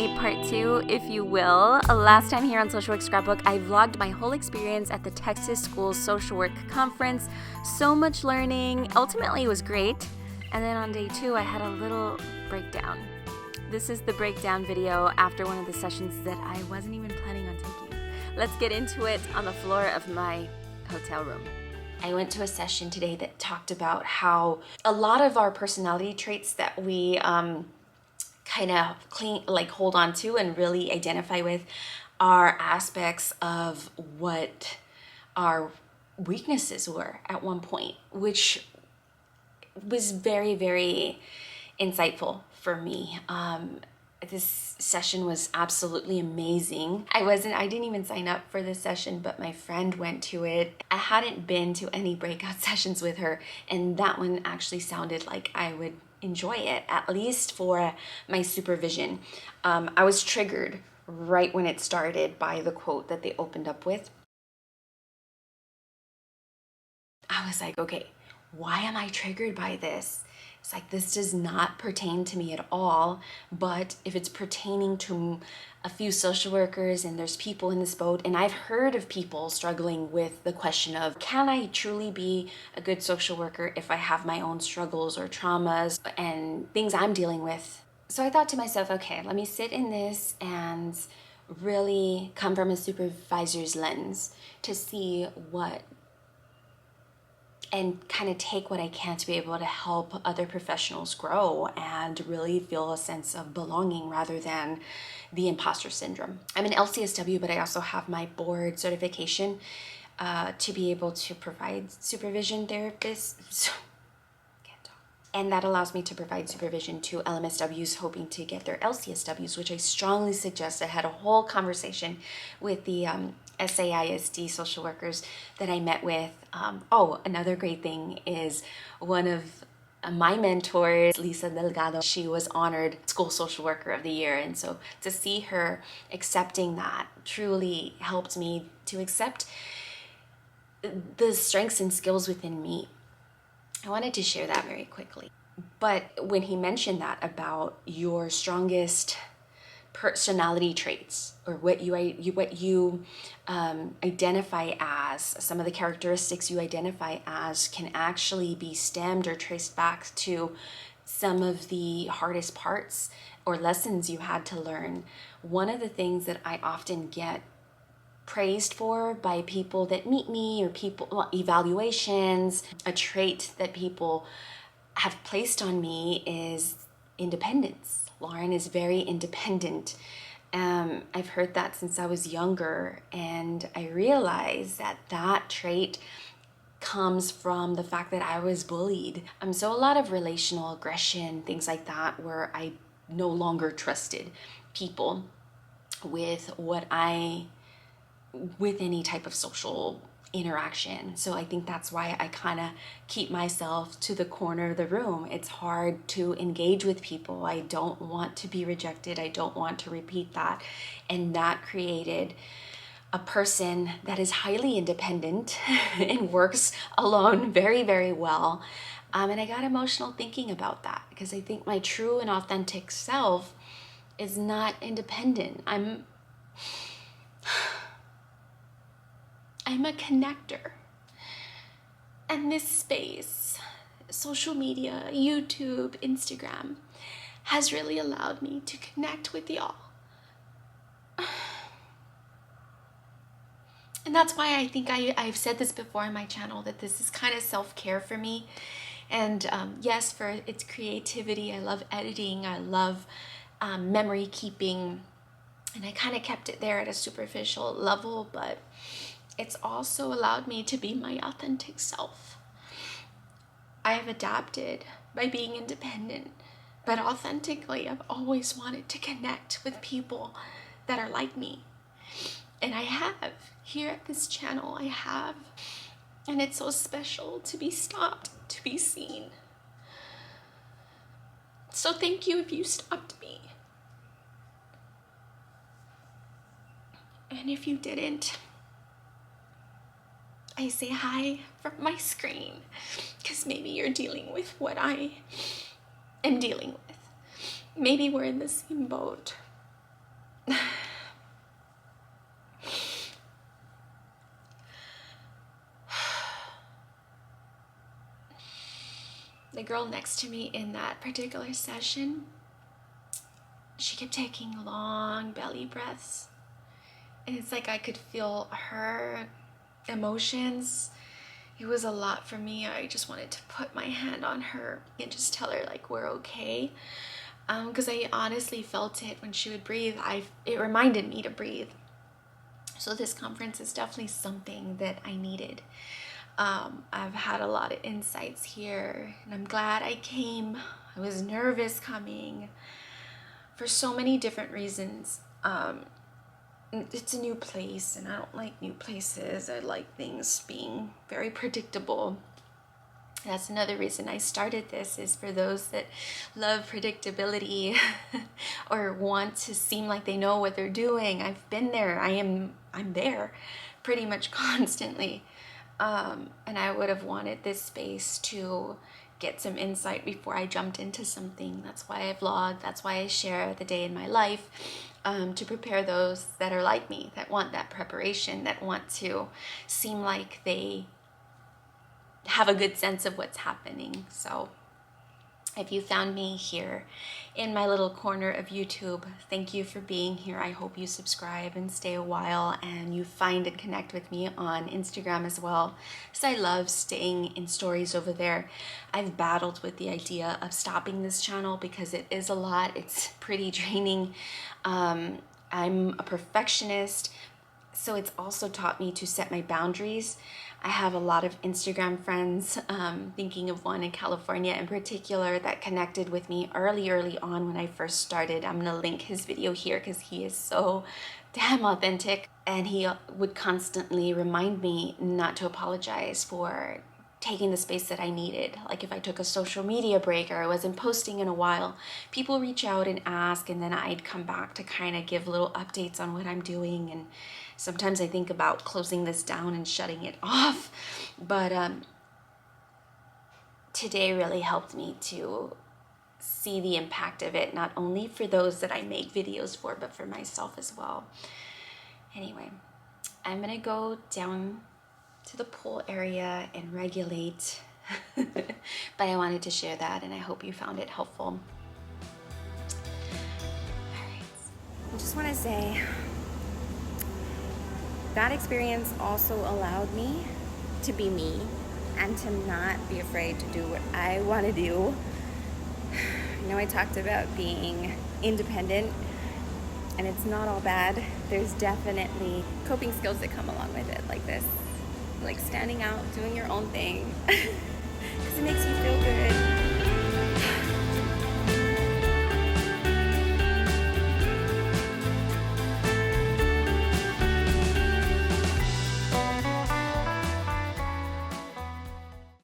update part 2, if you will. Last time here on Social Work Scrapbook, I vlogged my whole experience at the Texas School Social Work Conference. So much learning. Ultimately, it was great. And then on day 2, I had a little breakdown. This is the breakdown video after one of the sessions that I wasn't even planning on taking. Let's get into it on the floor of my hotel room. I went to a session today that talked about how a lot of our personality traits that we kind of hold on to and really identify with are aspects of what our weaknesses were at one point, which was very, very insightful for me. This session was absolutely amazing. I didn't even sign up for this session, but my friend went to it. I hadn't been to any breakout sessions with her, and that one actually sounded like I would enjoy it, at least for my supervision. I was triggered right when it started by the quote that they opened up with. I was like, okay, why am I triggered by this? It's like, this does not pertain to me at all, but if it's pertaining to a few social workers and there's people in this boat, and I've heard of people struggling with the question of, can I truly be a good social worker if I have my own struggles or traumas and things I'm dealing with? So I thought to myself, okay, let me sit in this and really come from a supervisor's lens to see what and kind of take what I can to be able to help other professionals grow and really feel a sense of belonging rather than the imposter syndrome. I'm an LCSW, but I also have my board certification to be able to provide supervision therapists. And that allows me to provide supervision to LMSWs hoping to get their LCSWs, which I strongly suggest. I had a whole conversation with the SAISD social workers that I met with. Another great thing is one of my mentors, Lisa Delgado, she was honored School Social Worker of the Year. And so to see her accepting that truly helped me to accept the strengths and skills within me. I wanted to share that very quickly. But when he mentioned that about your strongest personality traits, or what you identify as, some of the characteristics you identify as can actually be stemmed or traced back to some of the hardest parts or lessons you had to learn. One of the things that I often get praised for by people that meet me, or evaluations, a trait that people have placed on me is independence. Lauren is very independent. I've heard that since I was younger, and I realized that trait comes from the fact that I was bullied. So a lot of relational aggression, things like that, where I no longer trusted people with any type of social interaction. So I think that's why I kind of keep myself to the corner of the room. It's hard to engage with people. I don't want to be rejected. I don't want to repeat that. And that created a person that is highly independent and works alone very, very well. And I got emotional thinking about that, because I think my true and authentic self is not independent. I'm a connector. And this space, social media, YouTube, Instagram, has really allowed me to connect with y'all. And that's why I think I've said this before on my channel, that this is kind of self-care for me. And yes, for its creativity, I love editing, I love memory keeping, and I kind of kept it there at a superficial level, but it's also allowed me to be my authentic self. I have adapted by being independent, but authentically, I've always wanted to connect with people that are like me. And I have. Here at this channel, I have. And it's so special to be stopped, to be seen. So thank you if you stopped me. And if you didn't, I say hi from my screen, because maybe you're dealing with what I am dealing with. Maybe we're in the same boat. girl next to me in that particular session, she kept taking long belly breaths. And it's like I could feel her emotions. It was a lot for me. I just wanted to put my hand on her and just tell her like we're okay. Because I honestly felt it when she would breathe. It reminded me to breathe. So this conference is definitely something that I needed. I've had a lot of insights here, and I'm glad I came. I was nervous coming for so many different reasons. It's a new place, and I don't like new places. I like things being very predictable. That's another reason I started this, is for those that love predictability or want to seem like they know what they're doing. I've been there. I'm there pretty much constantly. And I would have wanted this space to get some insight before I jumped into something. That's why I vlog. That's why I share the day in my life, to prepare those that are like me, that want that preparation, that want to seem like they have a good sense of what's happening. So if you found me here in my little corner of YouTube, thank you for being here. I hope you subscribe and stay a while, and you find and connect with me on Instagram as well, because I love staying in stories over there. I've battled with the idea of stopping this channel because it is a lot. It's pretty draining. I'm a perfectionist, so it's also taught me to set my boundaries. I have a lot of Instagram friends, thinking of one in California in particular, that connected with me early on when I first started. I'm gonna link his video here because he is so damn authentic, and he would constantly remind me not to apologize for taking the space that I needed. Like if I took a social media break or I wasn't posting in a while, people reach out and ask, and then I'd come back to kind of give little updates on what I'm doing. And sometimes I think about closing this down and shutting it off, but today really helped me to see the impact of it, not only for those that I make videos for, but for myself as well. Anyway, I'm gonna go down to the pool area and regulate, but I wanted to share that, and I hope you found it helpful. All right. I just want to say that experience also allowed me to be me and to not be afraid to do what I want to do. I know I talked about being independent, and it's not all bad. There's definitely coping skills that come along with it, like this, like standing out, doing your own thing, because it makes you feel good.